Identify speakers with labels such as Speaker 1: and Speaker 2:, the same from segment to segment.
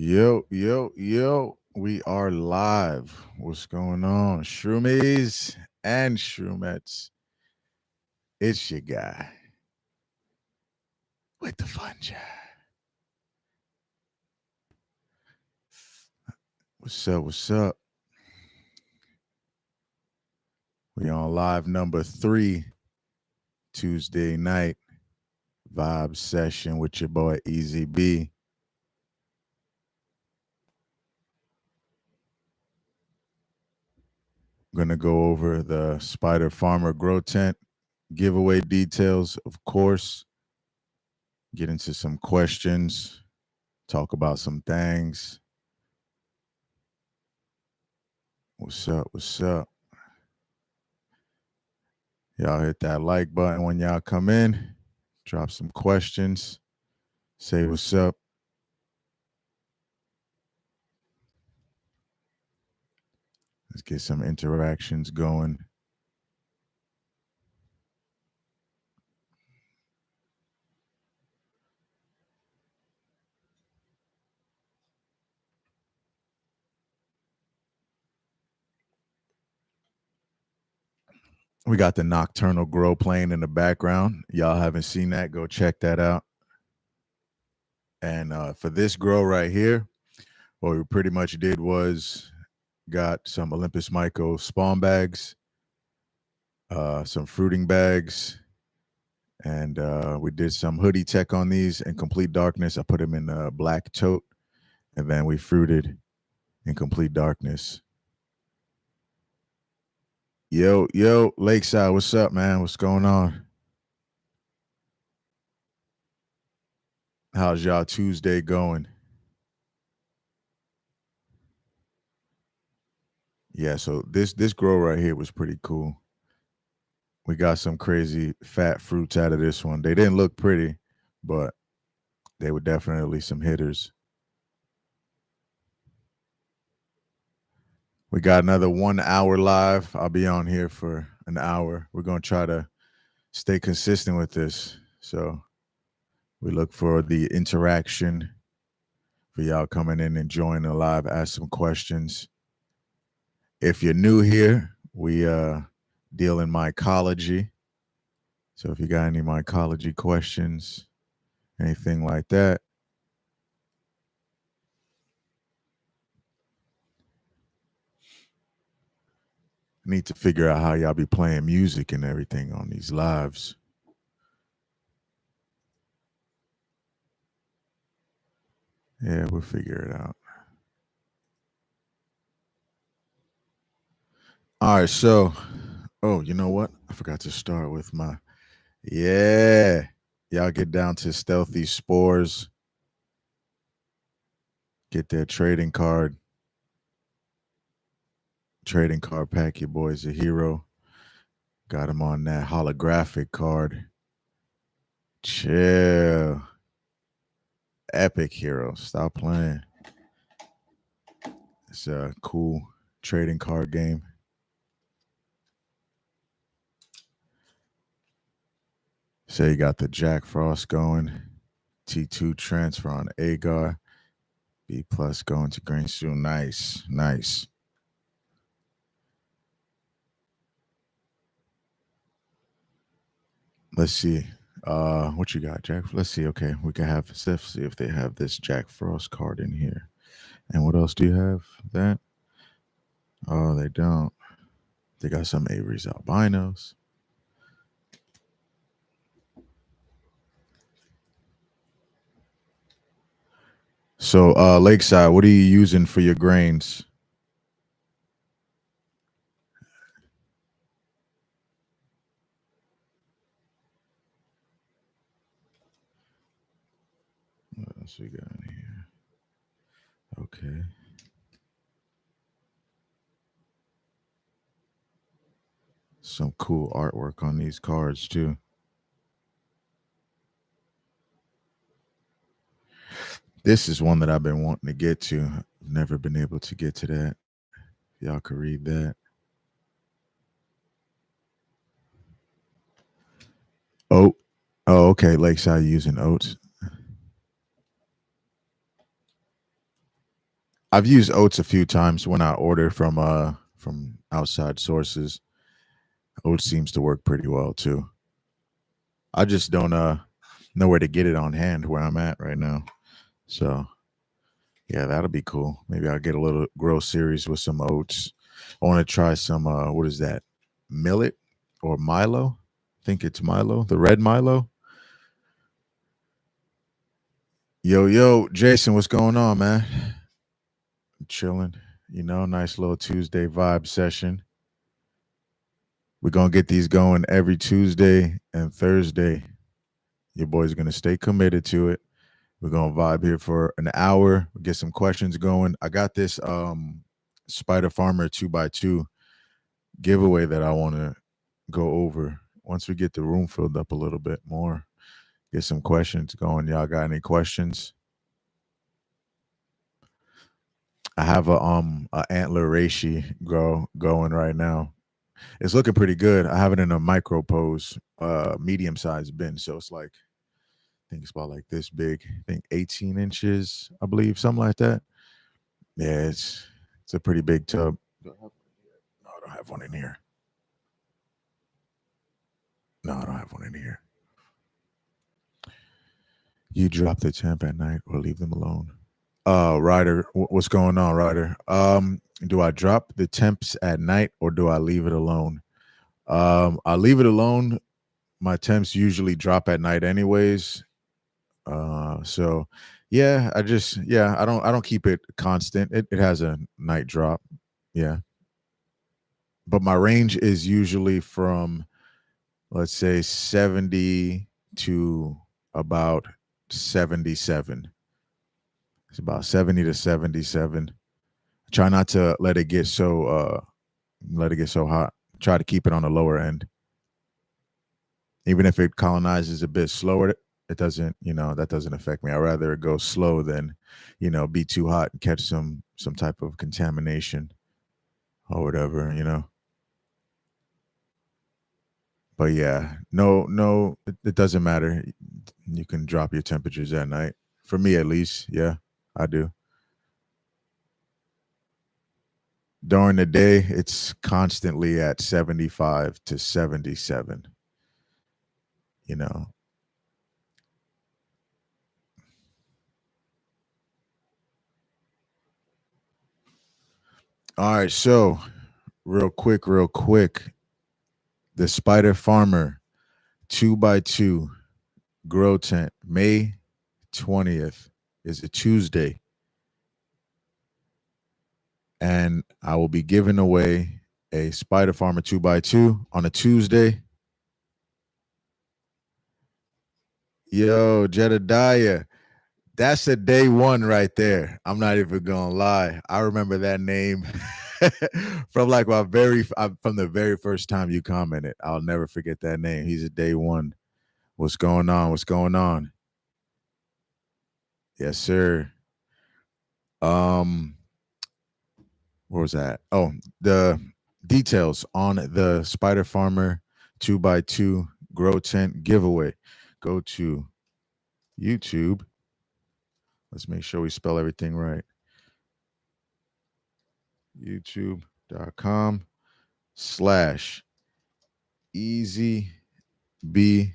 Speaker 1: Yo, yo, yo. We are live. What's going on? Shroomies and Shroomettes. It's your guy with the fungi. What's up? What's up? We on live number 3, Tuesday night vibe session with your boy Easy B. Gonna go over the Spider Farmer Grow Tent giveaway details, of course. Get into some questions, talk about some things. What's up? What's up? Y'all hit that like button when y'all come in. Drop some questions. Say what's up. Let's get some interactions going. We got the Nocturnal Grow playing in the background. Y'all haven't seen that, go check that out. And for this grow right here, what we pretty much did was got some Olympus Myco spawn bags, some fruiting bags, and we did some hoodie tech on these in complete darkness. I put them in a black tote, and then we fruited in complete darkness. Yo, yo, Lakeside, what's up, man? What's going on? How's y'all Tuesday going? Yeah, so this grow right here was pretty cool. We got some crazy fat fruits out of this one. They didn't look pretty, but they were definitely some hitters. We got another 1 hour live. I'll be on here for an hour. We're going to try to stay consistent with this. So we look for the interaction, for y'all coming in and joining the live, ask some questions. If you're new here, we deal in mycology. So if you got any mycology questions, anything like that, I need to figure out how y'all be playing music and everything on these lives. Yeah, we'll figure it out. All right, so, oh, you know what? I forgot to start with my, yeah. Y'all get down to Stealthy Spores. Get their trading card. Trading card pack. Your boy's a hero. Got him on that holographic card. Chill. Epic hero. Stop playing. It's a cool trading card game. So you got the Jack Frost going. T2 transfer on Agar. B plus going to Green Shoe. Nice. Nice. Let's see. What you got, Jack? Let's see. Okay, we can have Steph see if they have this Jack Frost card in here. And what else do you have? That? Oh, they don't. They got some Avery's albinos. So, Lakeside, what are you using for your grains? What else we got in here? Okay. Some cool artwork on these cards too. This is one that I've been wanting to get to. I've never been able to get to that. Y'all could read that. Oh, oh, okay. Lakeside using oats. I've used oats a few times when I order from outside sources. Oats seems to work pretty well too. I just don't know where to get it on hand where I'm at right now. So yeah, that'll be cool. Maybe I'll get a little grow series with some oats. I want to try some what is that? Millet or Milo? I think it's Milo, the red Milo. Yo, Jason, what's going on, man? Chilling. Nice little Tuesday vibe session. We're gonna get these going every Tuesday and Thursday. Your boy's gonna stay committed to it. We're gonna vibe here for an hour, get some questions going. I got this Spider Farmer 2x2 giveaway that I want to go over once we get the room filled up a little bit more. Get some questions going. Y'all got any questions? I have a antler reishi going right now. It's looking pretty good. I have it in a micro pose, medium sized bin. So it's like, I think it's about like this big. I think 18 inches, I believe, something like that. Yeah, it's a pretty big tub. No, I don't have one in here. No, I don't have one in here. You drop the temp at night or leave them alone. Ryder, what's going on, Ryder? Do I drop the temps at night or do I leave it alone? I leave it alone. My temps usually drop at night anyways. So yeah, I don't keep it constant. It has a night drop. Yeah. But my range is usually from, let's say, 70 to about 77. It's about 70 to 77. Try not to let it get so hot. Try to keep it on the lower end. Even if it colonizes a bit slower, it doesn't, that doesn't affect me. I'd rather it go slow than, be too hot and catch some type of contamination or whatever. But yeah, no, it doesn't matter. You can drop your temperatures at night. For me, at least, yeah, I do. During the day, it's constantly at 75 to 77. You know, all right. So, real quick, the Spider Farmer 2x2 grow tent, May 20th is a Tuesday. And I will be giving away a Spider Farmer 2x2 on a Tuesday. Yo, Jedediah, that's a day one right there. I'm not even gonna lie. I remember that name from like from the very first time you commented. I'll never forget that name. He's a day one. What's going on? What's going on? Yes, sir. Um, where was that? Oh, the details on the Spider Farmer 2x2 grow tent giveaway. Go to YouTube. Let's make sure we spell everything right. YouTube.com/Easy B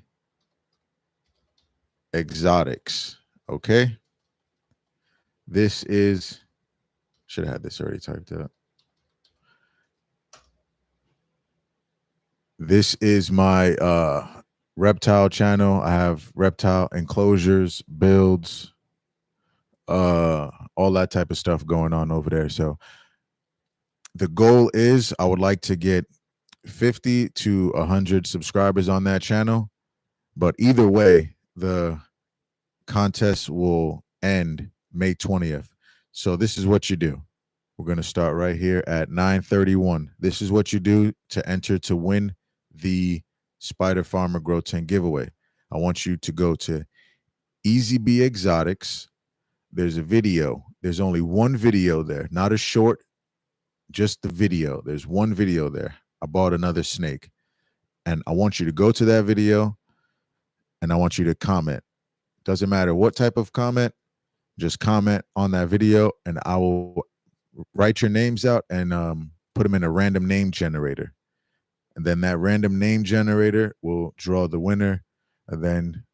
Speaker 1: Exotics. Okay. This is, should have had this already typed up. This is my reptile channel. I have reptile enclosures, builds, all that type of stuff going on over there. So the goal is I would like to get 50 to 100 subscribers on that channel. But either way, the contest will end May 20th. So this is what you do. We're going to start right here at 9:31. This is what you do to enter to win the Spider Farmer Grow Tent giveaway. I want you to go to Easy B Exotics. There's a video. There's only one video there, not a short, just the video. There's one video there. I bought another snake. And I want you to go to that video and I want you to comment. Doesn't matter what type of comment. Just comment on that video, and I will write your names out and put them in a random name generator. And then that random name generator will draw the winner, and then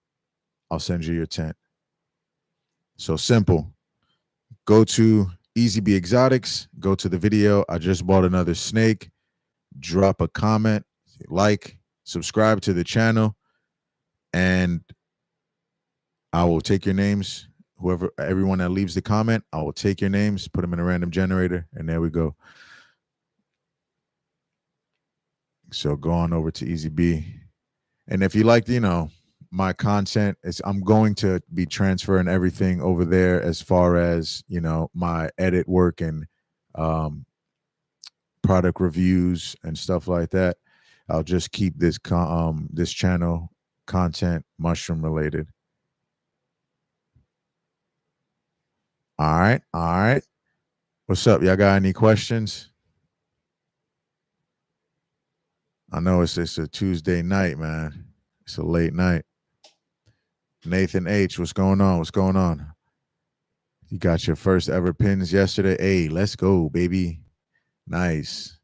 Speaker 1: I'll send you your tent. So simple. Go to Easy Be Exotics, go to the video. I just bought another snake. Drop a comment, like, subscribe to the channel, and I will take your names. Everyone that leaves the comment, I will take your names, put them in a random generator, and there we go. So go on over to Easy B. And if you like, my content, I'm going to be transferring everything over there as far as, my edit work and product reviews and stuff like that. I'll just keep this this channel content mushroom related. All right. What's up? Y'all got any questions? I know it's a Tuesday night, man. It's a late night. Nathan H, what's going on? What's going on? You got your first ever pins yesterday. Hey, let's go, baby. Nice.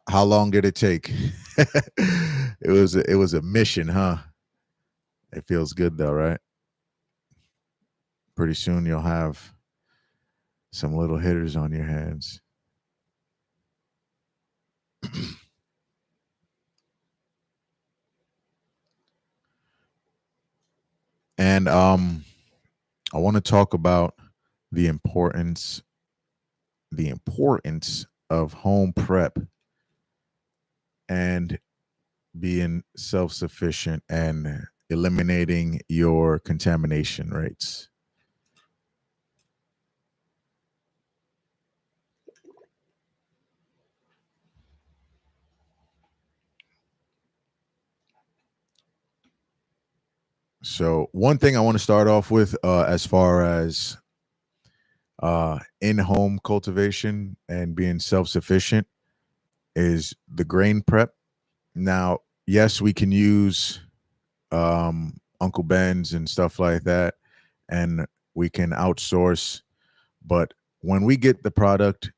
Speaker 1: How long did it take? It was a mission, huh? It feels good though, right? Pretty soon you'll have some little hitters on your hands. And I want to talk about the importance of home prep and being self-sufficient and eliminating your contamination rates. So one thing I want to start off with, as far as in-home cultivation and being self-sufficient, is the grain prep. Now, yes, we can use Uncle Ben's and stuff like that, and we can outsource. But when we get the product,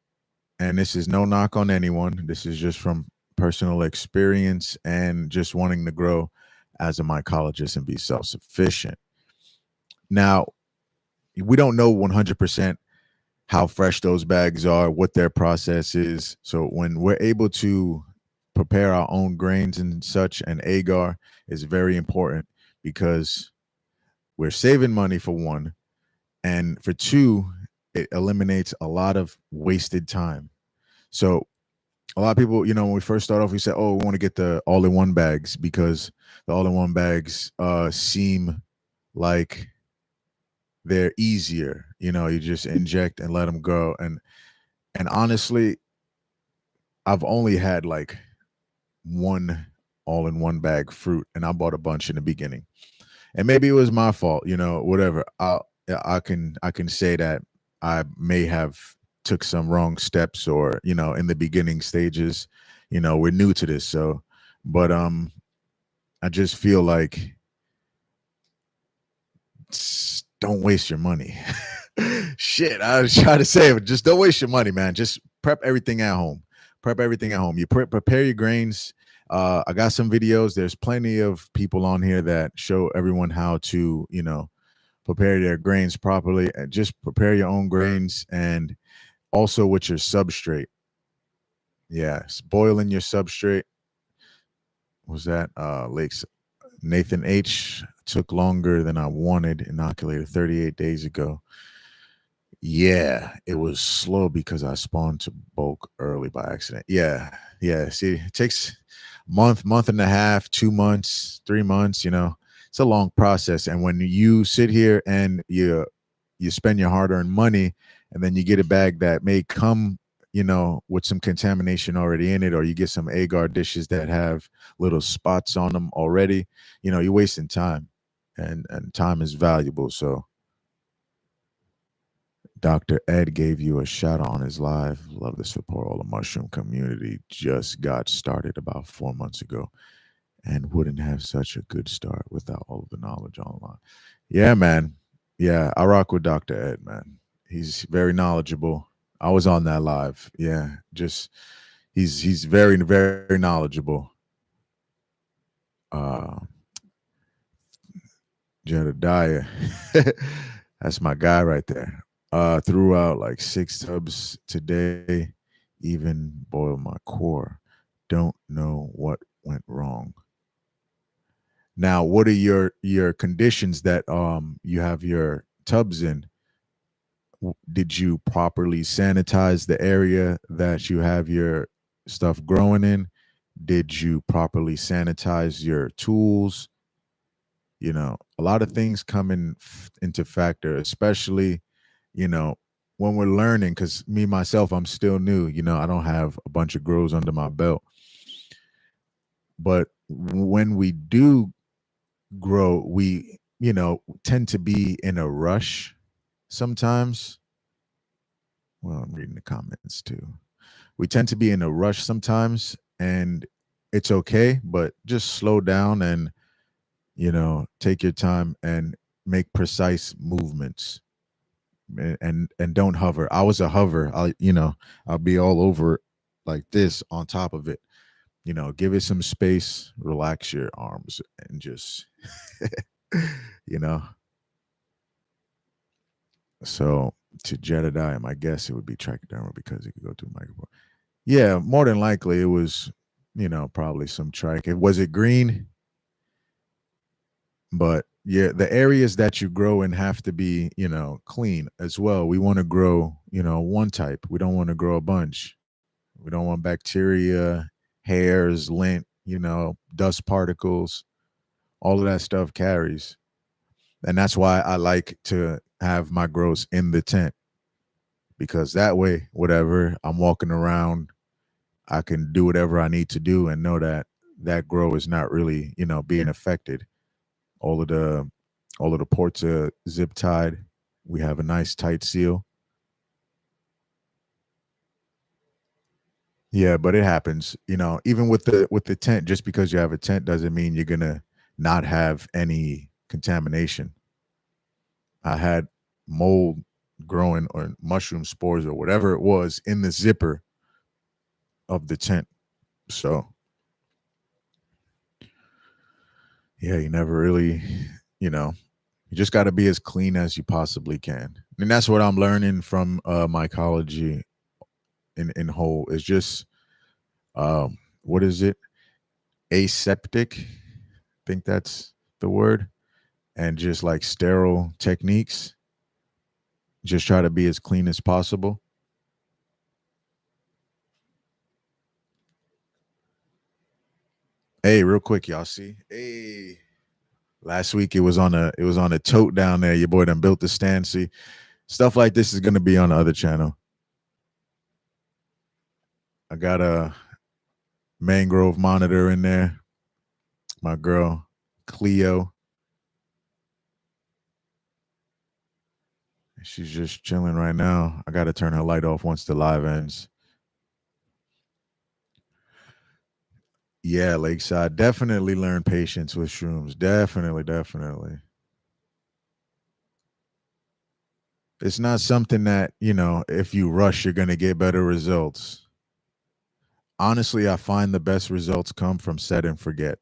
Speaker 1: and this is no knock on anyone, this is just from personal experience and just wanting to grow as a mycologist and be self-sufficient. Now, we don't know 100% how fresh those bags are, what their process is. So when we're able to prepare our own grains and such, and agar is very important because we're saving money for one, and for two, it eliminates a lot of wasted time. So a lot of people, when we first start off, we said, oh, we want to get the all-in-one bags because the all-in-one bags seem like they're easier. You just inject and let them go. And honestly, I've only had like one all-in-one bag fruit, and I bought a bunch in the beginning. And maybe it was my fault, whatever. I can say that I may have took some wrong steps, or in the beginning stages, we're new to this. So, but I just feel like don't waste your money. Shit, I was trying to say, but just don't waste your money, man. Just prep everything at home. You prepare your grains. I got some videos. There's plenty of people on here that show everyone how to, prepare their grains properly. And just prepare your own grains, and also with your substrate. Yes, boiling your substrate. Was that Lakes? Nathan H took longer than I wanted. Inoculated 38 days ago. Yeah, it was slow because I spawned to bulk early by accident. Yeah. See, it takes month and a half, 2 months, 3 months. It's a long process. And when you sit here and you spend your hard-earned money, and then you get a bag that may come, with some contamination already in it, or you get some agar dishes that have little spots on them already, you're wasting time, and time is valuable. So Dr. Ed gave you a shout out on his live. Love the support. All the mushroom community just got started about 4 months ago and wouldn't have such a good start without all of the knowledge online. Yeah, man. Yeah, I rock with Dr. Ed, man. He's very knowledgeable. I was on that live. Yeah, just he's very knowledgeable. Uh Jedediah. That's my guy right there. Threw out like 6 tubs today, even boiled my core. Don't know what went wrong. Now, what are your conditions that you have your tubs in? Did you properly sanitize the area that you have your stuff growing in? Did you properly sanitize your tools? A lot of things come into factor, especially, you know, when we're learning. Because me myself, I'm still new. I don't have a bunch of grows under my belt. But when we do grow, we tend to be in a rush sometimes. Well, I'm reading the comments too. We tend to be in a rush sometimes, and it's okay, but just slow down and take your time and make precise movements, and don't hover. I was a hover. I'll be all over like this on top of it. Give it some space, relax your arms, and just you know so to Jedediah, my guess it would be trichoderma because it could go through micropore. Yeah, more than likely it was, probably some trike. Was it green? But yeah, the areas that you grow in have to be, clean as well. We want to grow, one type. We don't want to grow a bunch. We don't want bacteria, hairs, lint, dust particles. All of that stuff carries. And that's why I like to have my grows in the tent, because that way, whatever I'm walking around, I can do whatever I need to do and know that that grow is not really, being affected. All of the ports are zip tied. We have a nice tight seal. Yeah, but it happens. Even with the tent, just because you have a tent doesn't mean you're gonna not have any contamination. I had mold growing, or mushroom spores, or whatever it was, in the zipper of the tent. So yeah, you never really, you know, you just got to be as clean as you possibly can. And that's what I'm learning from mycology in whole. Is just what is it? Aseptic. I think that's the word. And just like sterile techniques. Just try to be as clean as possible. Hey, real quick, y'all see? Hey. Last week it was on a tote down there. Your boy done built the stand. See, stuff like this is gonna be on the other channel. I got a mangrove monitor in there. My girl Cleo, she's just chilling right now. I got to turn her light off once the live ends. Yeah, Lakeside, definitely learn patience with shrooms. Definitely. It's not something that, if you rush, you're going to get better results. Honestly, I find the best results come from set and forget.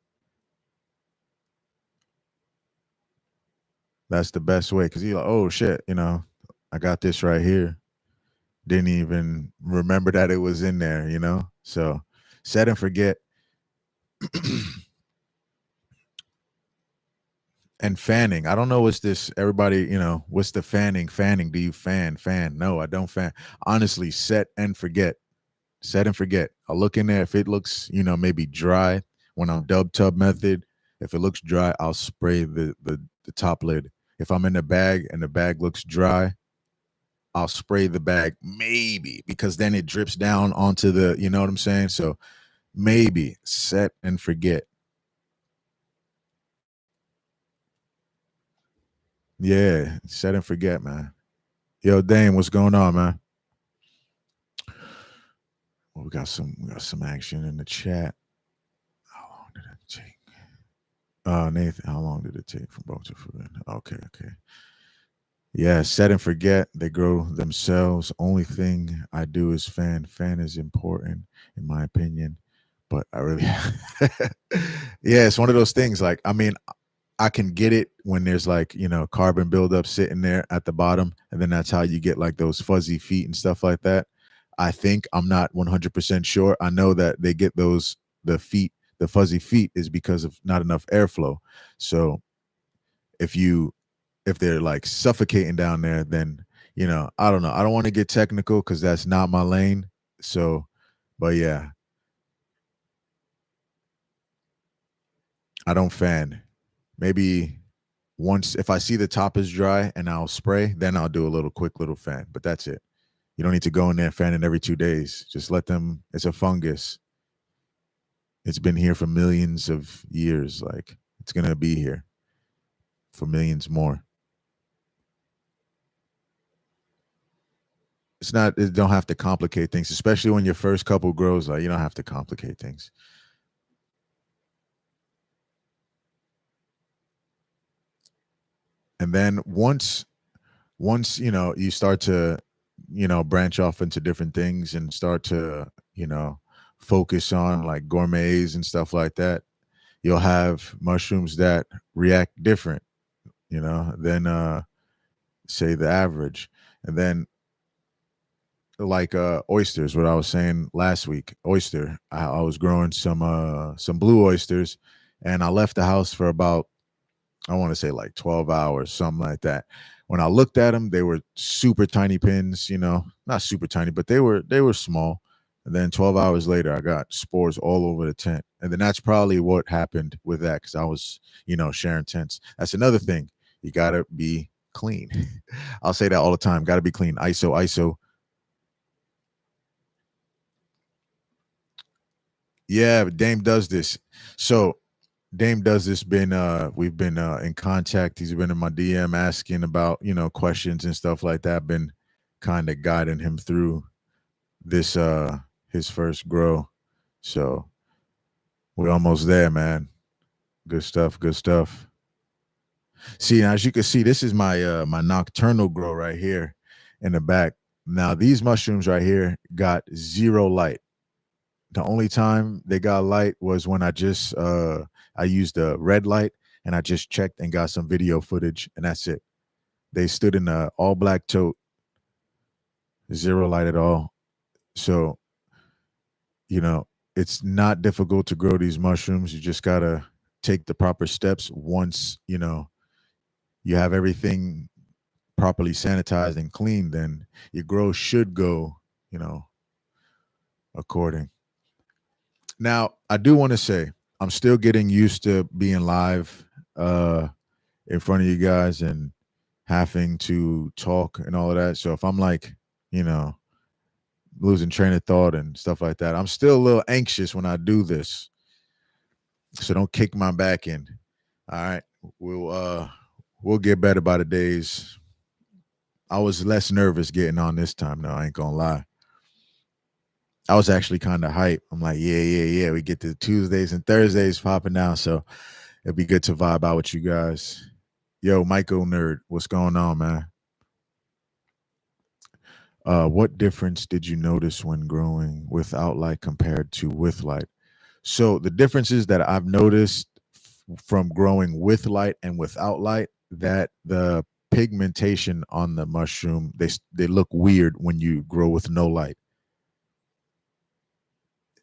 Speaker 1: That's the best way, because you're like, oh shit, I got this right here. Didn't even remember that it was in there. So set and forget. And fanning. I don't know what's this. Everybody, what's the fanning? Fanning. Do you fan? Fan? No, I don't fan. Honestly, set and forget. Set and forget. I'll look in there. If it looks, maybe dry when I'm dub tub method. If it looks dry, I'll spray the top lid. If I'm in the bag and the bag looks dry, I'll spray the bag, maybe, because then it drips down onto the, you know what I'm saying? So maybe set and forget. Yeah, set and forget, man. Yo, Dame, what's going on, man? Well, we got some action in the chat. How long did it take? Nathan, how long did it take from both to food? Okay. Yeah, set and forget. They grow themselves. Only thing I do is fan. Fan is important, in my opinion. But I really, yeah, it's one of those things. Like, I mean, I can get it when there's like, carbon buildup sitting there at the bottom. And then that's how you get like those fuzzy feet and stuff like that. I think I'm not 100% sure. I know that they get the feet, the fuzzy feet is because of not enough airflow. So if you, if they're like suffocating down there, then, I don't know. I don't want to get technical because that's not my lane. So, but yeah, I don't fan. Maybe once if I see the top is dry and I'll spray, then I'll do a little quick little fan. But that's it. You don't need to go in there fanning every 2 days. Just let them. It's a fungus. It's been here for millions of years. Like it's gonna be here for millions more. It's not. It don't have to complicate things, especially when your first couple grows. Like you don't have to complicate things. And then once you start to branch off into different things and start to focus on like gourmets and stuff like that, you'll have mushrooms that react different than say the average. And then like oysters, what I was saying last week, oyster, I was growing some blue oysters, and I left the house for about, I want to say like 12 hours, something like that. When I looked at them, they were super tiny pins, not super tiny, but they were small. And then 12 hours later, I got spores all over the tent. And then that's probably what happened with that because I was, sharing tents. That's another thing. You gotta be clean. I'll say that all the time. Gotta be clean. ISO, ISO. Yeah, Dame does this. So Dame does this. We've been in contact. He's been in my DM asking about questions and stuff like that. Been kind of guiding him through this his first grow. So we're almost there, man. Good stuff. Good stuff. See, now, as you can see, this is my nocturnal grow right here in the back. Now these mushrooms right here got zero light. The only time they got light was when I used a red light and I just checked and got some video footage, and that's it. They stood in a all black tote, zero light at all. So, you know, it's not difficult to grow these mushrooms. You just gotta take the proper steps. Once, you have everything properly sanitized and clean, then your grow should go, you know, according. Now, I do want to say I'm still getting used to being live uh in front of you guys and having to talk and all of that. So if I'm like, you know, losing train of thought and stuff like that, I'm still a little anxious when I do this. So don't kick my back in. All right. We'll get better by the days. I was less nervous getting on this time though, I ain't gonna lie. I was actually kind of hyped. I'm like, yeah, yeah, yeah. We get to Tuesdays and Thursdays popping down. So it'd be good to vibe out with you guys. Yo, Michael Nerd, what's going on, man? What difference did you notice when growing without light compared to with light? So the differences that I've noticed from growing with light and without light, that the pigmentation on the mushroom, they look weird when you grow with no light,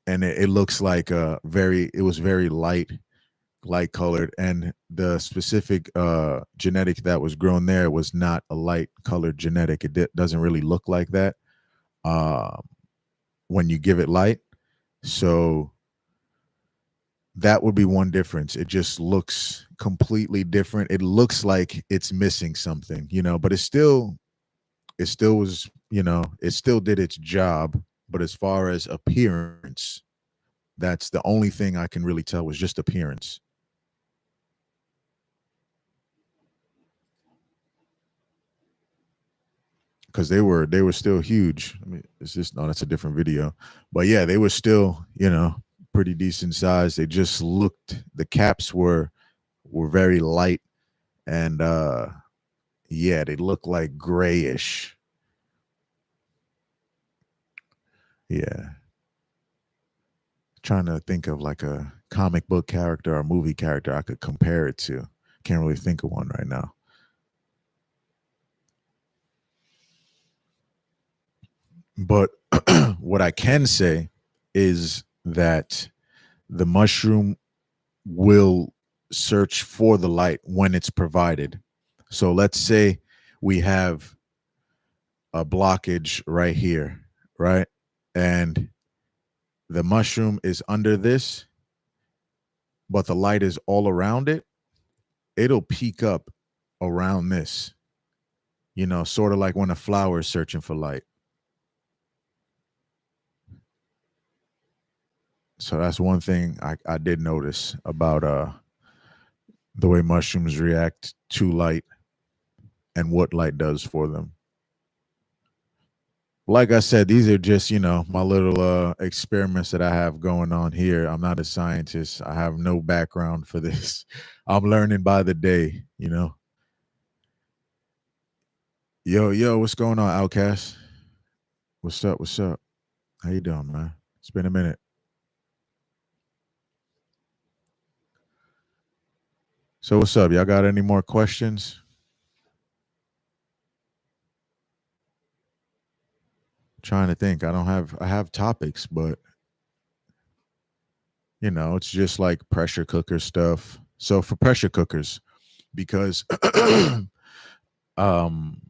Speaker 1: and it looks like it was very light colored, and the specific genetic that was grown there was not a light colored genetic. Doesn't really look like that uh, when you give it light. So that would be one difference. It just looks completely different. It looks like it's missing something, but it still was, it still did its job. But as far as appearance, that's the only thing I can really tell was just appearance. Because they were still huge. I mean, it's just no, that's a different video. But yeah, they were still, pretty decent size. They just looked, the caps were very light, and Yeah, they look like grayish. Yeah. Trying to think of like a comic book character or movie character I could compare it to. Can't really think of one right now. But what I can say is that the mushroom will search for the light when it's provided. So let's say we have a blockage right here, right? And the mushroom is under this, but the light is all around it. It'll peek up around this, sort of like when a flower is searching for light. So that's one thing I did notice about the way mushrooms react to light and what light does for them. Like I said, these are just, my little experiments that I have going on here. I'm not a scientist. I have no background for this. I'm learning by the day. Yo, what's going on, Outcast? What's up? What's up? How you doing, man? It's been a minute. So what's up? Y'all got any more questions? Trying to think. I have topics, but it's just like pressure cooker stuff. So for pressure cookers, because um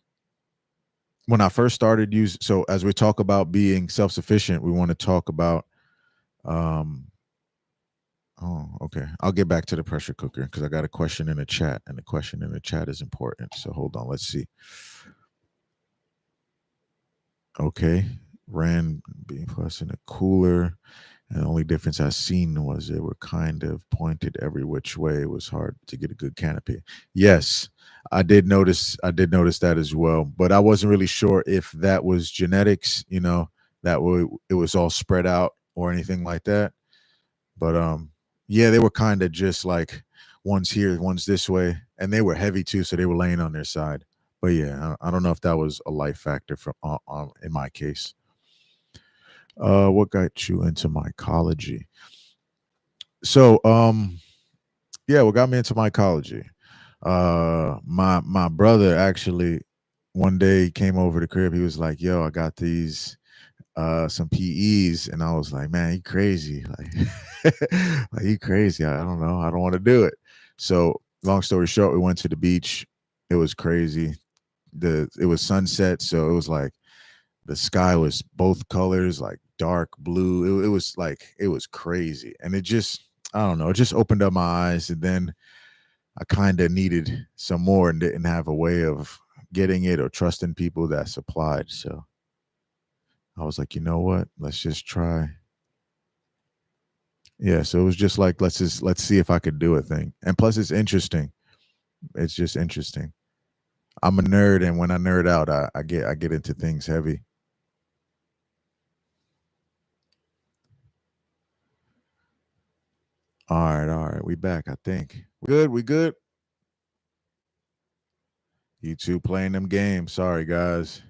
Speaker 1: when I first started using, so as we talk about being self-sufficient, we want to talk about um oh, okay. I'll get back to the pressure cooker because I got a question in the chat, and the question in the chat is important. So hold on, let's see. Okay. Ran B plus in a cooler. And the only difference I seen was they were kind of pointed every which way. It was hard to get a good canopy. Yes, I did notice. I did notice that as well, but I wasn't really sure if that was genetics. That way it was all spread out or anything like that. But yeah, they were kind of just like one's here, one's this way, and they were heavy too, so they were laying on their side. But yeah, I don't know if that was a life factor from in my case. What got you into mycology? So, yeah, what got me into mycology? My brother actually one day came over the crib. He was like, "Yo, I got these some PEs," and I was like, "Man, you crazy? Like, like you crazy? I don't know. I don't want to do it." So, long story short, we went to the beach. It was crazy. It was sunset, so it was like the sky was both colors, like dark blue. It was crazy, and it just, I don't know, it just opened up my eyes. And then I kind of needed some more and didn't have a way of getting it or trusting people that supplied. So I was like, you know what? Let's just try. Yeah. So it was just like, let's see if I could do a thing. And plus, it's interesting. It's just interesting. I'm a nerd, and when I nerd out, I get into things heavy. All right. We back, I think. We good. You two playing them games. Sorry, guys.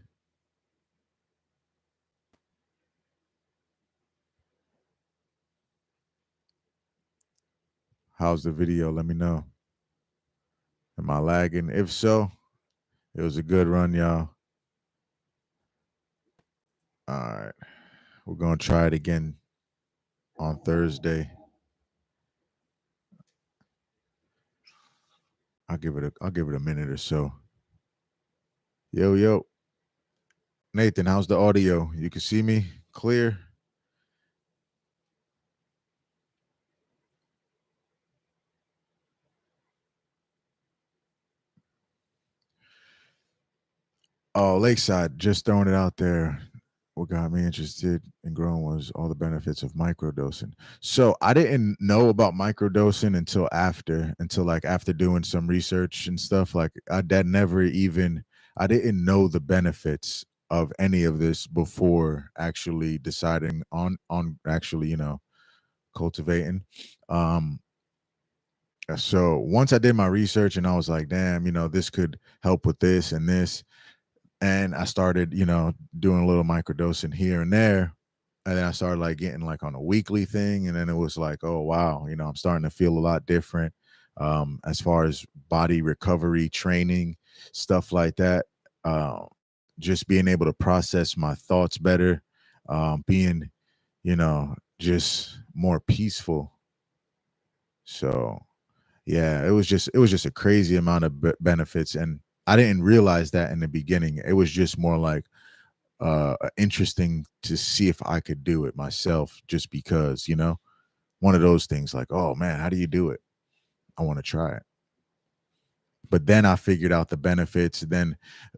Speaker 1: How's the video? Let me know. Am I lagging? If so, it was a good run, y'all. All right. We're going to try it again on Thursday. I'll give it a minute or so. Yo. Nathan, how's the audio? You can see me clear? Oh, Lakeside, just throwing it out there. What got me interested in growing was all the benefits of microdosing. So I didn't know about microdosing until like after doing some research and stuff. Like I didn't know the benefits of any of this before actually deciding on actually, cultivating. Um So once I did my research and I was like, damn, this could help with this and this. And I started, doing a little microdosing here and there. And then I started like getting like on a weekly thing. And then it was like, oh, wow, I'm starting to feel a lot different as far as body recovery training, stuff like that. Uh, just being able to process my thoughts better, being, just more peaceful. So yeah, it was just a crazy amount of benefits, and I didn't realize that in the beginning. It was just more like interesting to see if I could do it myself, just because one of those things like, oh man, how do you do it? I want to try it. But then I figured out the benefits, then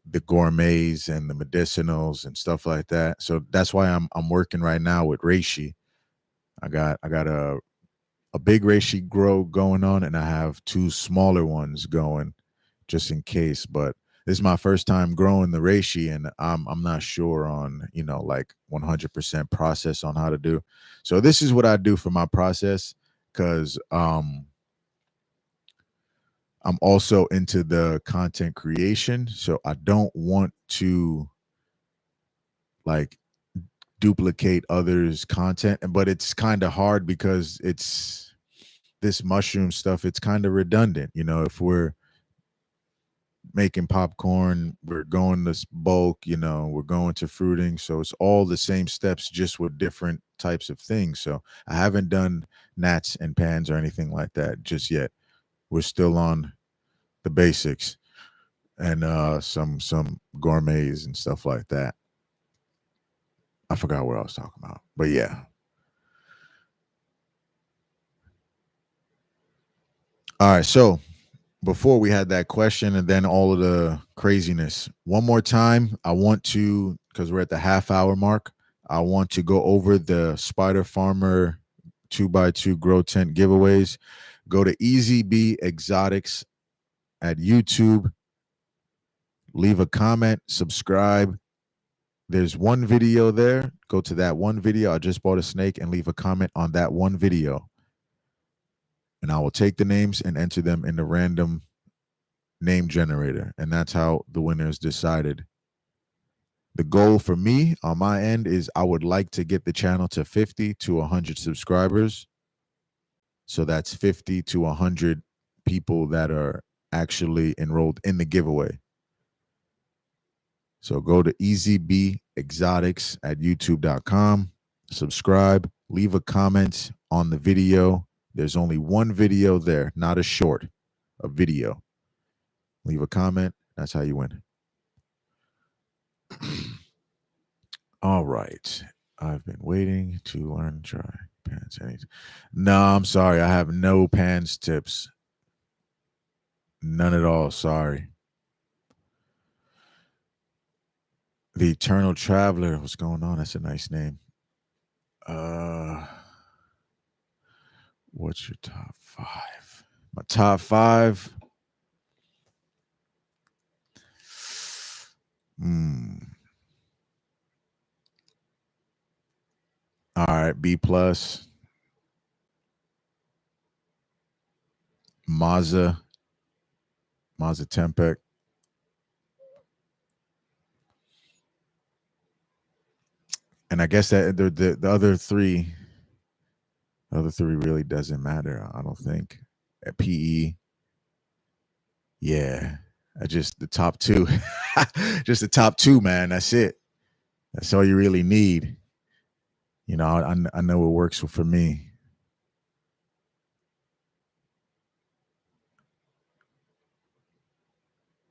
Speaker 1: the gourmets and the medicinals and stuff like that. So that's why I'm working right now with reishi. I got a big reishi grow going on, and I have two smaller ones going just in case. But this is my first time growing the reishi, and I'm not sure on like 100% process on how to do. So this is what I do for my process, because I'm also into the content creation, so I don't want to like duplicate others' content, but it's kind of hard because it's this mushroom stuff. It's kind of redundant, if we're making popcorn, we're going to bulk, we're going to fruiting. So it's all the same steps, just with different types of things. So I haven't done nats and pans or anything like that just yet. We're still on the basics and some gourmets and stuff like that. I forgot what I was talking about. But yeah. All right. So before we had that question and then all of the craziness, one more time, I want to, because we're at the half hour mark, I want to go over the Spider Farmer 2x2 grow tent giveaways. Go to Easy B Exotics at YouTube, leave a comment, subscribe. There's one video there. Go to that one video. I just bought a snake, and leave a comment on that one video. And I will take the names and enter them in the random name generator. And that's how the winner is decided. The goal for me on my end is I would like to get the channel to 50 to 100 subscribers. So that's 50 to 100 people that are actually enrolled in the giveaway. So go to EasyB Exotics at youtube.com, subscribe, leave a comment on the video. There's only one video there, not a short, a video. Leave a comment. That's how you win. All right. I've been waiting to learn try pants. No, I'm sorry. I have no pants tips. None at all. Sorry. The Eternal Traveler. What's going on? That's a nice name. What's your top five? My top five. All right, B plus. Mazda Tempec. And I guess that the other three really doesn't matter. I don't think. At PE. Yeah. Just the top two. Just the top two, man. That's it. That's all you really need. I know it works for me.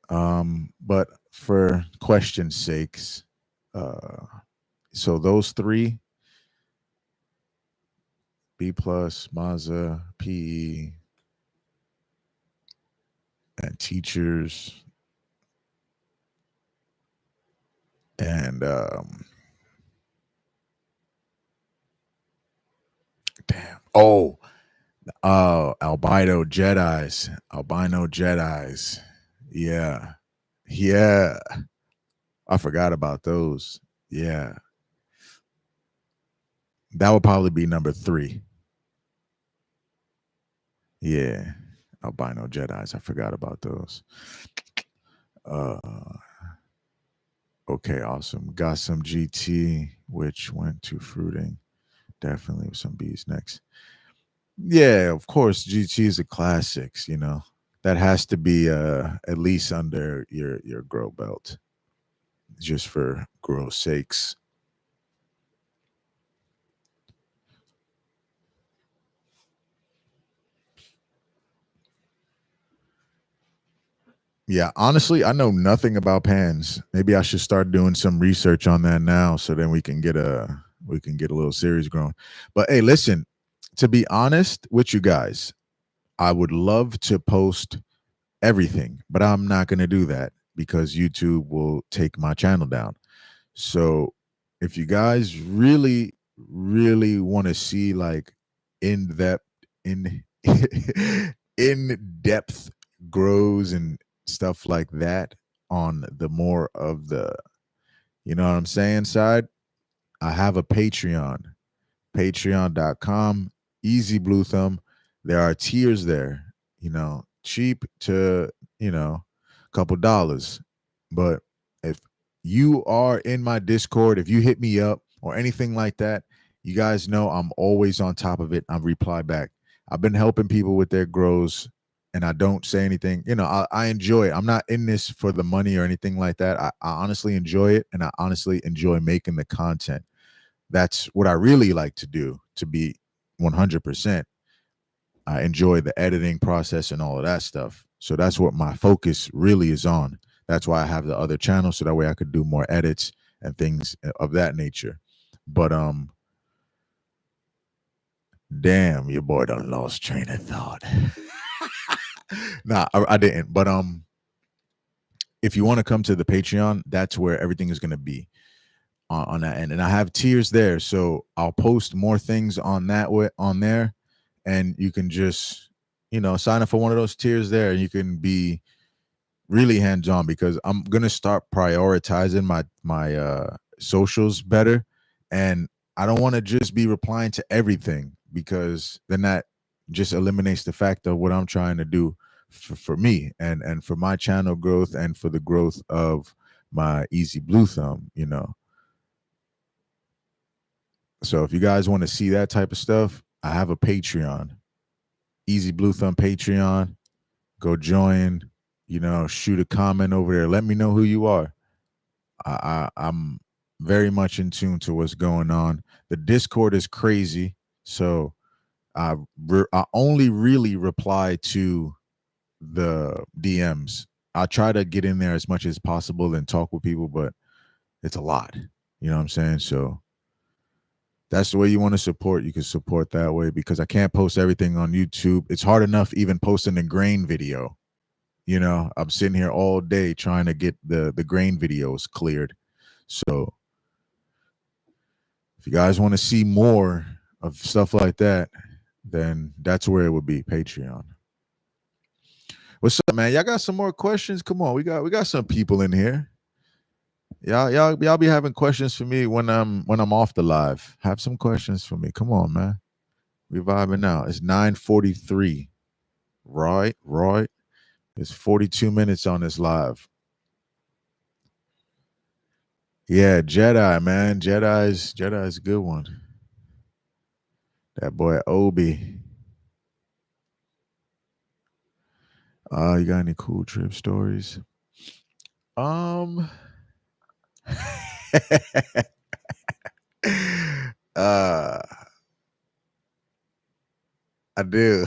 Speaker 1: But for question's sakes, so those three, B plus, Mazda, PE, and teachers, and damn. Albino Jedis. Yeah. Yeah. I forgot about those. Yeah. That would probably be number three. Yeah. albino Jedis. I forgot about those. Okay, awesome. Got some GT, which went to fruiting. Definitely with some bees next. Yeah, of course, GT is a classics. That has to be at least under your grow belt, just for growth sakes. Yeah, honestly, I know nothing about pans. Maybe I should start doing some research on that now, so then we can get a little series growing. But hey, listen, to be honest with you guys, I would love to post everything, but I'm not going to do that because YouTube will take my channel down. So if you guys really, really want to see like in depth in in depth grows and stuff like that on the more of the, you know what I'm saying, side, I have a Patreon, patreon.com, easy blue thumb. There are tiers there, cheap to, a couple dollars. But if you are in my Discord, if you hit me up or anything like that, you guys know I'm always on top of it. I reply back. I've been helping people with their grows and I don't say anything. I enjoy it. I'm not in this for the money or anything like that. I honestly enjoy it and I honestly enjoy making the content. That's what I really like to do, to be 100%. I enjoy the editing process and all of that stuff. So that's what my focus really is on. That's why I have the other channel, so that way I could do more edits and things of that nature. But damn, your boy done lost train of thought. Nah, I didn't. But if you want to come to the Patreon, that's where everything is gonna be on that end. And I have tiers there. So I'll post more things on that way on there. And you can just, sign up for one of those tiers there. And you can be really hands-on because I'm gonna start prioritizing my socials better. And I don't want to just be replying to everything because then that just eliminates the fact of what I'm trying to do for me and for my channel growth and for the growth of my easy blue thumb. So if you guys want to see that type of stuff, I have a Patreon, Easy Blue Thumb Patreon. Go join, shoot a comment over there. Let me know who you are. I'm very much in tune to what's going on. The Discord is crazy. So I only really reply to the DMs. I try to get in there as much as possible and talk with people, but it's a lot. You know what I'm saying? So that's the way you want to support. You can support that way because I can't post everything on YouTube. It's hard enough even posting a grain video. I'm sitting here all day trying to get the grain videos cleared. So if you guys want to see more of stuff like that, then that's where it would be, Patreon. What's up, man? Y'all got some more questions? Come on, we got some people in here. Y'all be having questions for me when I'm off the live. Have some questions for me. Come on, man. We vibing now. It's 9:43. Right. It's 42 minutes on this live. Yeah, Jedi, man. Jedi's a good one. That boy Obi. You got any cool trip stories? I do.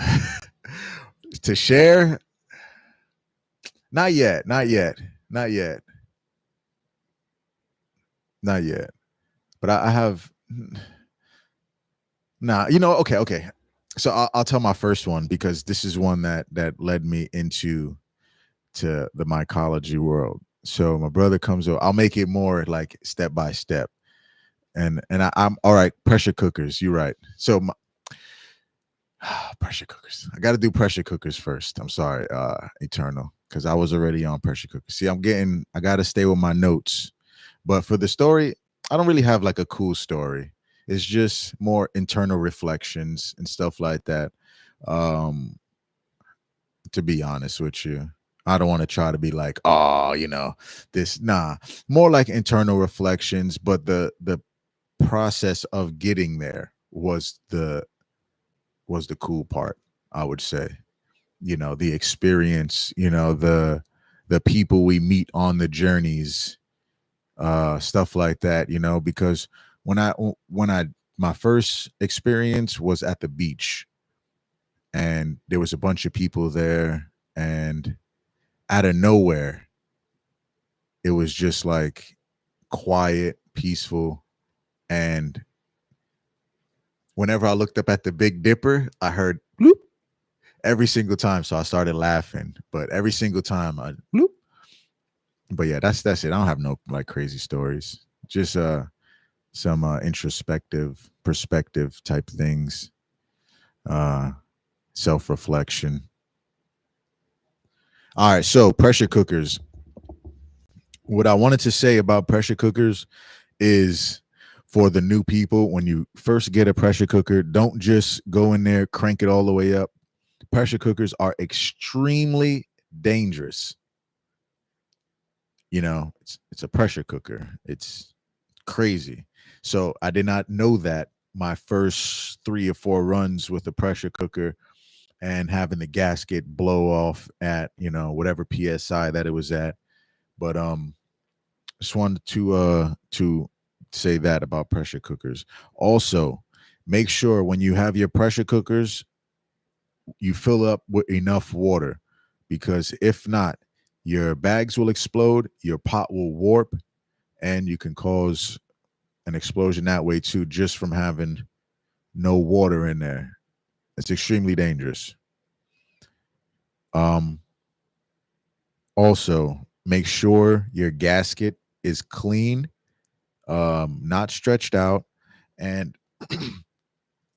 Speaker 1: To share? Not yet. Not yet. But I have. Nah, okay. So I'll tell my first one because this is one that led me into the mycology world. So my brother comes over. I'll make it more like step by step. And I'm all right. Pressure cookers. You're right. So pressure cookers. I got to do pressure cookers first. I'm sorry, Eternal, because I was already on pressure cookers. See, I got to stay with my notes. But for the story, I don't really have like a cool story. It's just more internal reflections and stuff like that. to be honest with you. I don't want to try to be like, oh, this, nah, more like internal reflections, but the process of getting there was the cool part, I would say. The experience, the people we meet on the journeys, stuff like that, because when I my first experience was at the beach, and there was a bunch of people there, and out of nowhere it was just like quiet, peaceful, and whenever I looked up at the Big Dipper, I heard bloop every single time. So I started laughing, but every single time I bloop. But yeah, that's it. I don't have no like crazy stories. Just some introspective perspective type things. Uh Self-reflection. All right, so pressure cookers. What I wanted to say about pressure cookers is, for the new people, when you first get a pressure cooker, don't just go in there, crank it all the way up. Pressure cookers are extremely dangerous. It's a pressure cooker. It's crazy. So I did not know that my first 3 or 4 runs with a pressure cooker, and having the gasket blow off at whatever psi that it was at. But just wanted to say that about pressure cookers. Also, make sure when you have your pressure cookers, you fill up with enough water, because if not, your bags will explode, your pot will warp, and you can cause an explosion that way too, just from having no water in there. It's extremely dangerous. Um, Also, make sure your gasket is clean, not stretched out. And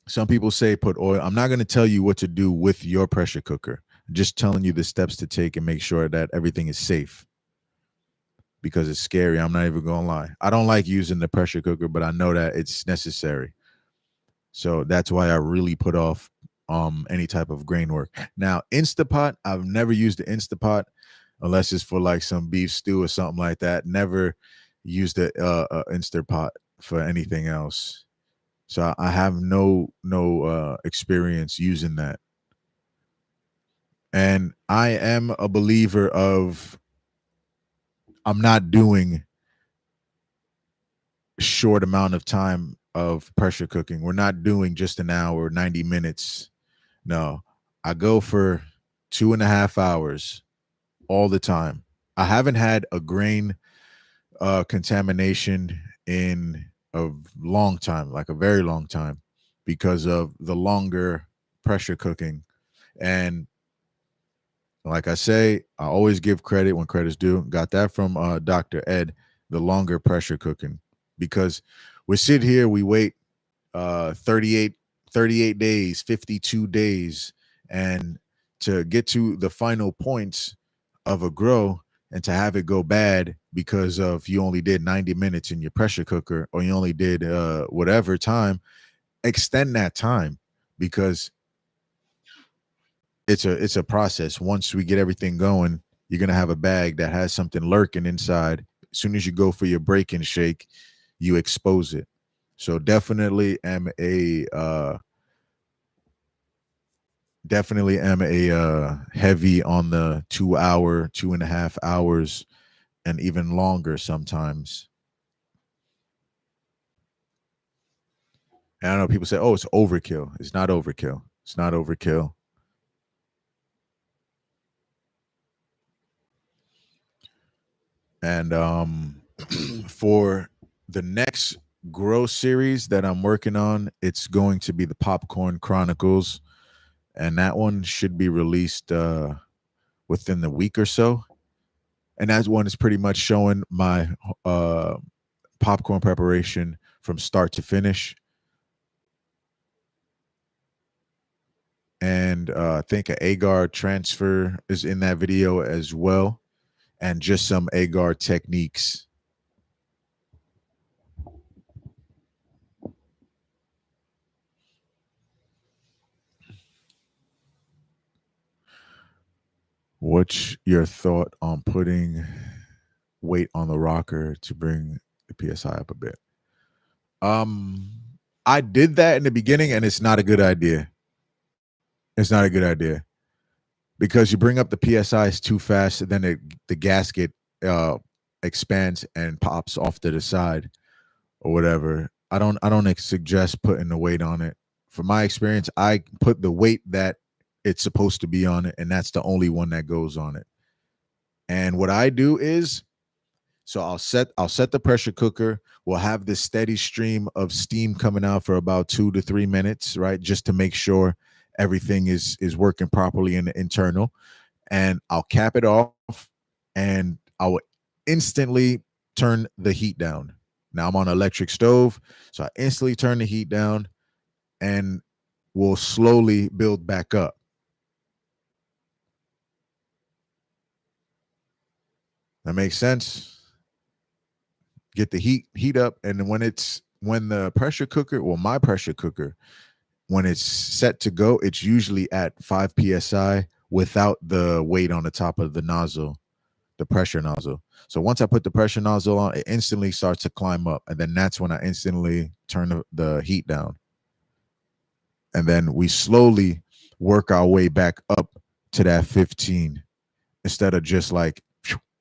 Speaker 1: some people say put oil. I'm not going to tell you what to do with your pressure cooker. I'm just telling you the steps to take and make sure that everything is safe, because it's scary. I'm not even going to lie. I don't like using the pressure cooker, but I know that it's necessary. So that's why I really put off any type of grain work. Now, Instapot, I've never used the Instapot unless it's for like some beef stew or something like that. Never used the Instapot for anything else. So I have no experience using that. And I am a believer of, I'm not doing short amount of time of pressure cooking. We're not doing just an hour, 90 minutes. No, I go for 2.5 hours all the time. I haven't had a grain contamination in a long time, like a very long time, because of the longer pressure cooking. And like I say, I always give credit when credit's due. Got that from Dr. Ed, the longer pressure cooking, because we sit here, we wait 38 days, 52 days, and to get to the final points of a grow, and to have it go bad because of you only did 90 minutes in your pressure cooker, or you only did whatever time. Extend that time, because it's a process. Once we get everything going, you're gonna have a bag that has something lurking inside. As soon as you go for your break and shake, you expose it. So definitely am a heavy on the 2 hour, 2.5 hours, and even longer sometimes. And I know people say, "Oh, it's overkill." It's not overkill. It's not overkill. And for the next grow series that I'm working on, it's going to be the Popcorn Chronicles, and that one should be released within the week or so. And that one is pretty much showing my uh, popcorn preparation from start to finish. And I think an agar transfer is in that video as well, and just some agar techniques. What's your thought on putting weight on the rocker to bring the PSI up a bit? I did that in the beginning, and it's not a good idea. It's not a good idea because you bring up the PSIs too fast, then the gasket expands and pops off to the side or whatever. I don't suggest putting the weight on it. From my experience, I put the weight that it's supposed to be on it, and that's the only one that goes on it. And what I do is, so I'll set the pressure cooker. We'll have this steady stream of steam coming out for about 2 to 3 minutes, right? Just to make sure everything is working properly in the internal. And I'll cap it off, and I will instantly turn the heat down. Now I'm on an electric stove, so I instantly turn the heat down, and we'll slowly build back up. That makes sense. Get the heat up, and when the pressure cooker, well, my pressure cooker, when it's set to go, it's usually at 5 psi without the weight on the top of the nozzle, the pressure nozzle. So once I put the pressure nozzle on, it instantly starts to climb up, and then that's when I instantly turn the heat down. And then we slowly work our way back up to that 15 instead of just like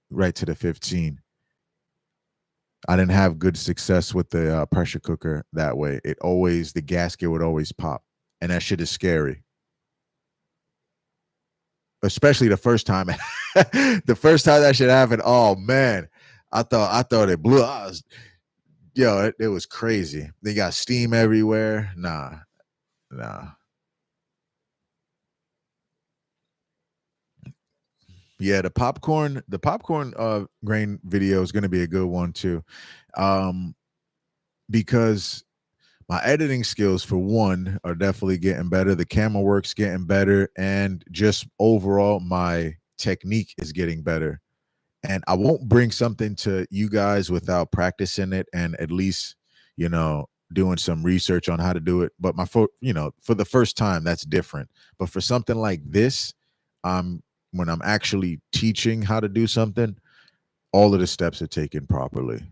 Speaker 1: right to the 15. I didn't have good success with the pressure cooker that way. The gasket would always pop, and that shit is scary. Especially the first time. The first time that shit happened, oh man, I thought it blew. It was crazy. They got steam everywhere. Nah. Yeah, the popcorn grain video is going to be a good one too, because my editing skills, for one, are definitely getting better. The camera work's getting better, and just overall, my technique is getting better. And I won't bring something to you guys without practicing it and at least, doing some research on how to do it. But for the first time, that's different. But for something like this, when I'm actually teaching how to do something, all of the steps are taken properly.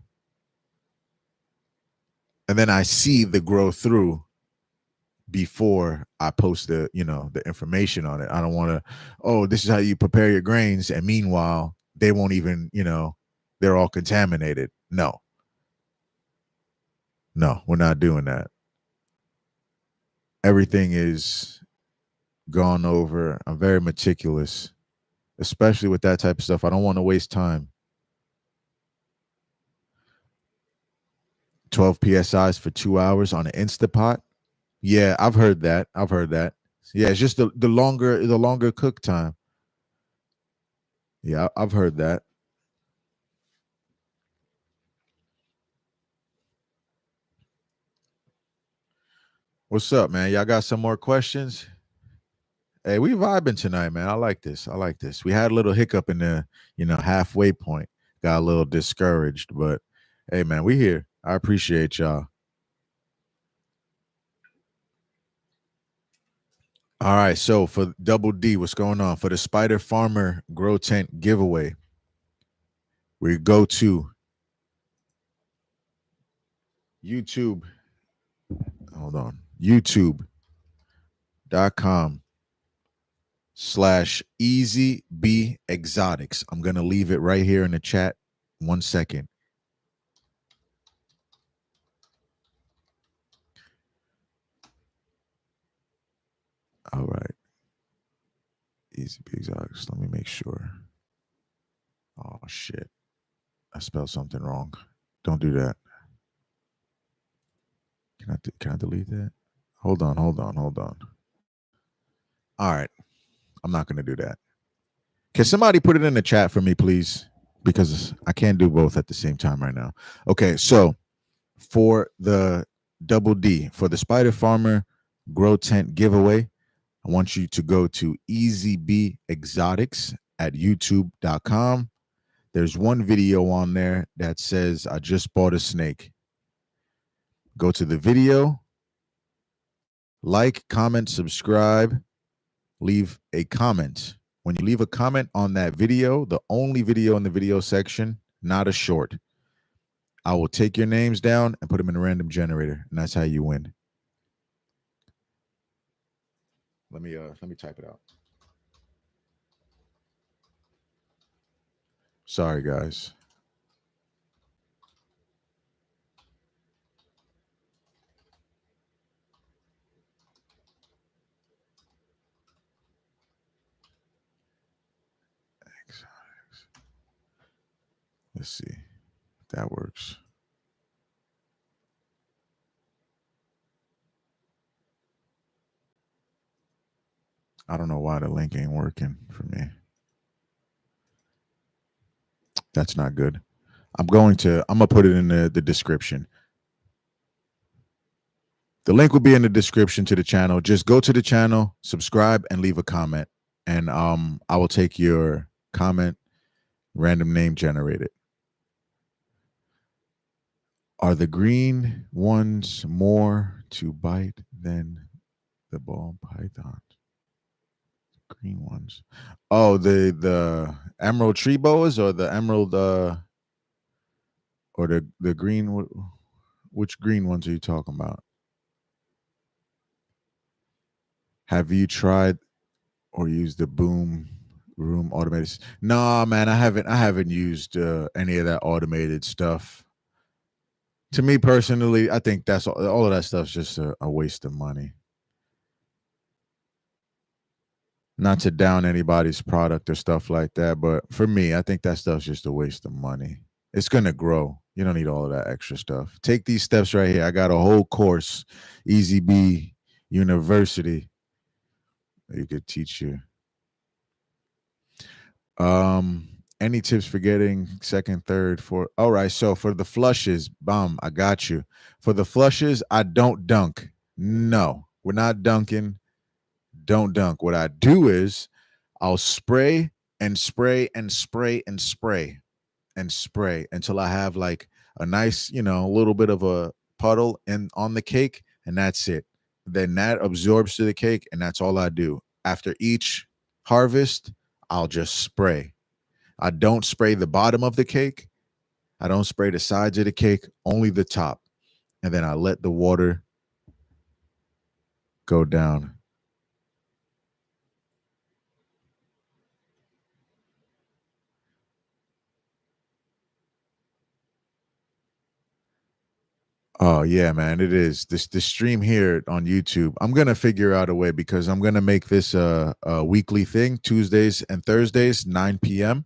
Speaker 1: And then I see the growth through before I post the information on it. I don't want to, this is how you prepare your grains, and meanwhile, they won't even, they're all contaminated. No, we're not doing that. Everything is gone over. I'm very meticulous, especially with that type of stuff. I don't want to waste time. 12 PSIs for 2 hours on an Instapot. Yeah, I've heard that. Yeah, it's just the longer cook time. Yeah, I've heard that. What's up, man? Y'all got some more questions? Hey, we vibing tonight, man. I like this. We had a little hiccup in the, halfway point. Got a little discouraged, but hey, man, we here. I appreciate y'all. All right, so for Double D, what's going on? For the Spider Farmer Grow Tent giveaway, we go to YouTube. Hold on. YouTube.com/EasyB Exotics. I'm going to leave it right here in the chat. 1 second. All right. Easy B Exotics. Let me make sure. Oh, shit. I spelled something wrong. Don't do that. Can I delete that? Hold on. All right. I'm not going to do that. Can somebody put it in the chat for me, please? Because I can't do both at the same time right now. Okay, so for the Double D, for the Spider Farmer Grow Tent giveaway, I want you to go to EasyB Exotics at youtube.com. There's one video on there that says, I just bought a snake. Go to the video, like, comment, subscribe, leave a comment. when you leave a comment on that video, the only video in the video section, not a short, I will take your names down and put them in a random generator, and that's how you win. Let me type it out. Sorry, guys. Let's see if that works. I don't know why the link ain't working for me. That's not good. I'm gonna put it in the description. The link will be in the description to the channel. Just go to the channel, subscribe, and leave a comment. And I will take your comment, random name generated. Are the green ones more to bite than the ball pythons? Green ones. Oh, the emerald tree boas or the emerald or the green, which green ones are you talking about? Have you tried or used the boom room automated? Nah, man, I haven't used any of that automated stuff. To me personally, I think that's all of that stuff's just a waste of money. Not to down anybody's product or stuff like that, but for me, I think that stuff's just a waste of money. It's gonna grow. You don't need all of that extra stuff. Take these steps right here. I got a whole course, Easy Bee University. You could teach you. Any tips for getting second, third, fourth? All right. So for the flushes, I got you. For the flushes, I don't dunk. No, we're not dunking. Don't dunk. What I do is I'll spray and spray and spray and spray and spray until I have like a nice, a little bit of a puddle on the cake, and that's it. Then that absorbs to the cake, and that's all I do. After each harvest, I'll just spray. I don't spray the bottom of the cake. I don't spray the sides of the cake, only the top. And then I let the water go down. Oh yeah, man, it is. This stream here on YouTube, I'm gonna figure out a way because I'm gonna make this a weekly thing, Tuesdays and Thursdays, 9 p.m.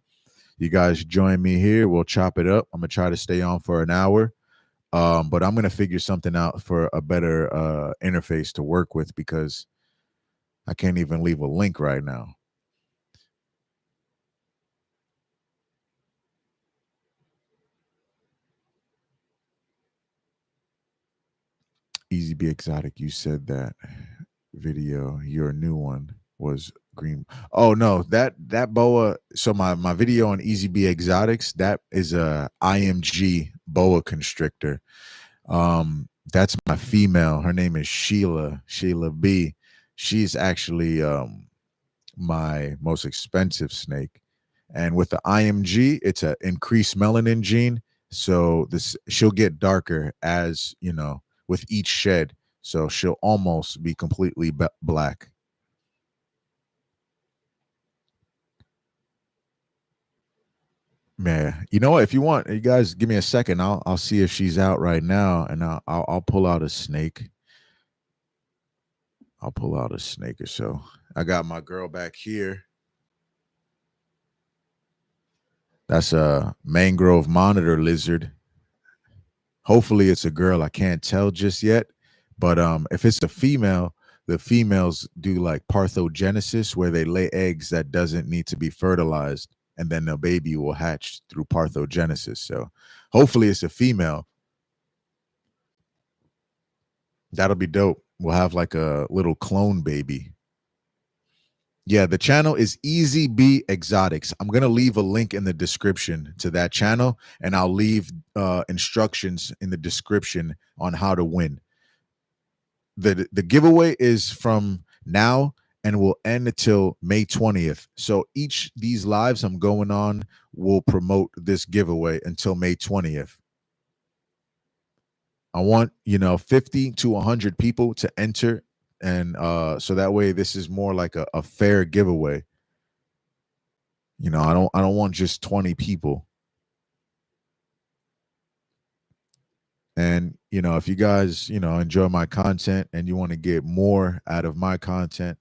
Speaker 1: You guys join me here. We'll chop it up. I'm gonna try to stay on for an hour. But I'm gonna figure something out for a better interface to work with because I can't even leave a link right now. Easy Be Exotic, you said that video, your new one was green. Oh no, that boa. So my video on Easy Be Exotics, that is a IMG boa constrictor. That's my female. Her name is Sheila B. She's actually my most expensive snake. And with the IMG, it's an increased melanin gene. So she'll get darker as, with each shed. So she'll almost be completely black. Man, you know what? If you want, you guys give me a second. I'll see if she's out right now, and I'll pull out a snake. I'll pull out a snake or so. I got my girl back here. That's a mangrove monitor lizard. Hopefully it's a girl. I can't tell just yet. But if it's a female, the females do like parthenogenesis, where they lay eggs that doesn't need to be fertilized, and then the baby will hatch through parthenogenesis. So hopefully it's a female. That'll be dope. We'll have like a little clone baby. Yeah, the channel is Easy Be Exotics. I'm going to leave a link in the description to that channel, and I'll leave instructions in the description on how to win. The giveaway is from now and will end until May 20th. So each these lives I'm going on will promote this giveaway until May 20th. I want, 50 to 100 people to enter, and so that way this is more like a fair giveaway. I don't want just 20 people. And if you guys, enjoy my content and you want to get more out of my content,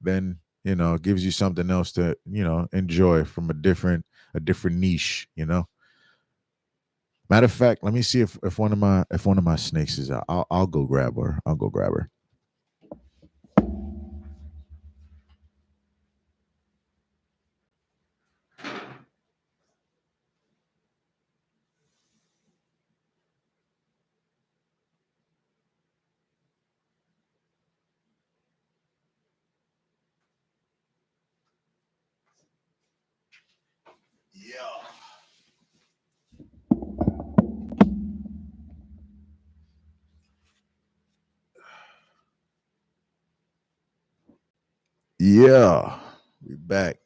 Speaker 1: then it gives you something else to, enjoy from a different niche. Matter of fact, let me see if one of my snakes is out. I'll go grab her. I'll go grab her. Yeah. Yeah. We back.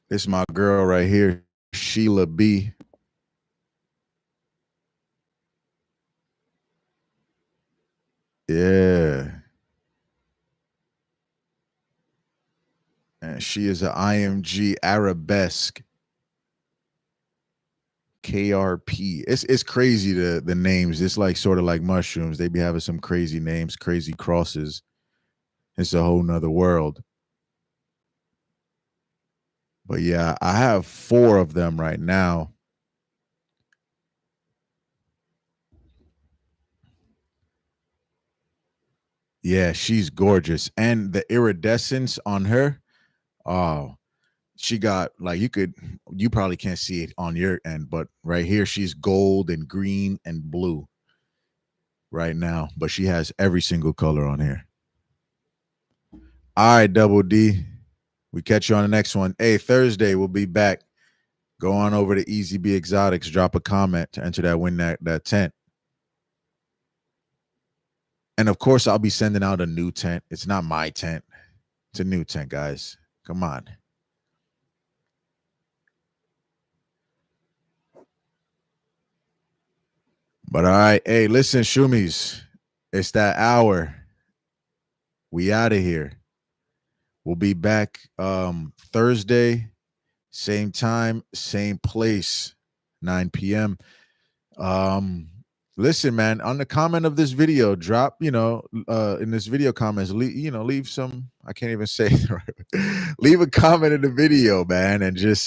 Speaker 1: This is my girl right here, Sheila B. Yeah. And she is an IMG Arabesque KRP. It's crazy the names. It's like sort of like mushrooms. They be having some crazy names, crazy crosses. It's a whole nother world. But yeah, I have 4 of them right now. Yeah, she's gorgeous. And the iridescence on her, oh, she got like you probably can't see it on your end, but right here she's gold and green and blue right now. But she has every single color on here. All right, Double D. We catch you on the next one. Hey, Thursday we'll be back. Go on over to Easy B Exotics, drop a comment to enter that tent. And of course, I'll be sending out a new tent. It's not my tent. It's a new tent, guys. Come on. But all right. Hey, listen, Shumis. It's that hour. We out of here. We'll be back Thursday, same time, same place, 9 p.m. Listen, man, on the comment of this video, drop, in this video comments, leave some, I can't even say it right. Leave a comment in the video, man, and just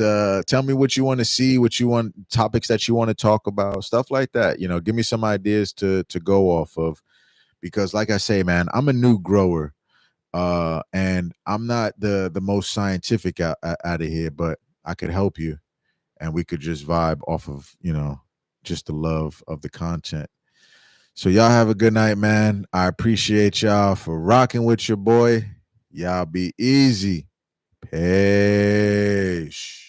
Speaker 1: tell me what you want to see, what you want, topics that you want to talk about, stuff like that. Give me some ideas to go off of, because like I say, man, I'm a new grower. And I'm not the most scientific out of here, but I could help you, and we could just vibe off of just the love of the content. So y'all have a good night, man. I appreciate y'all for rocking with your boy. Y'all be easy. Peace.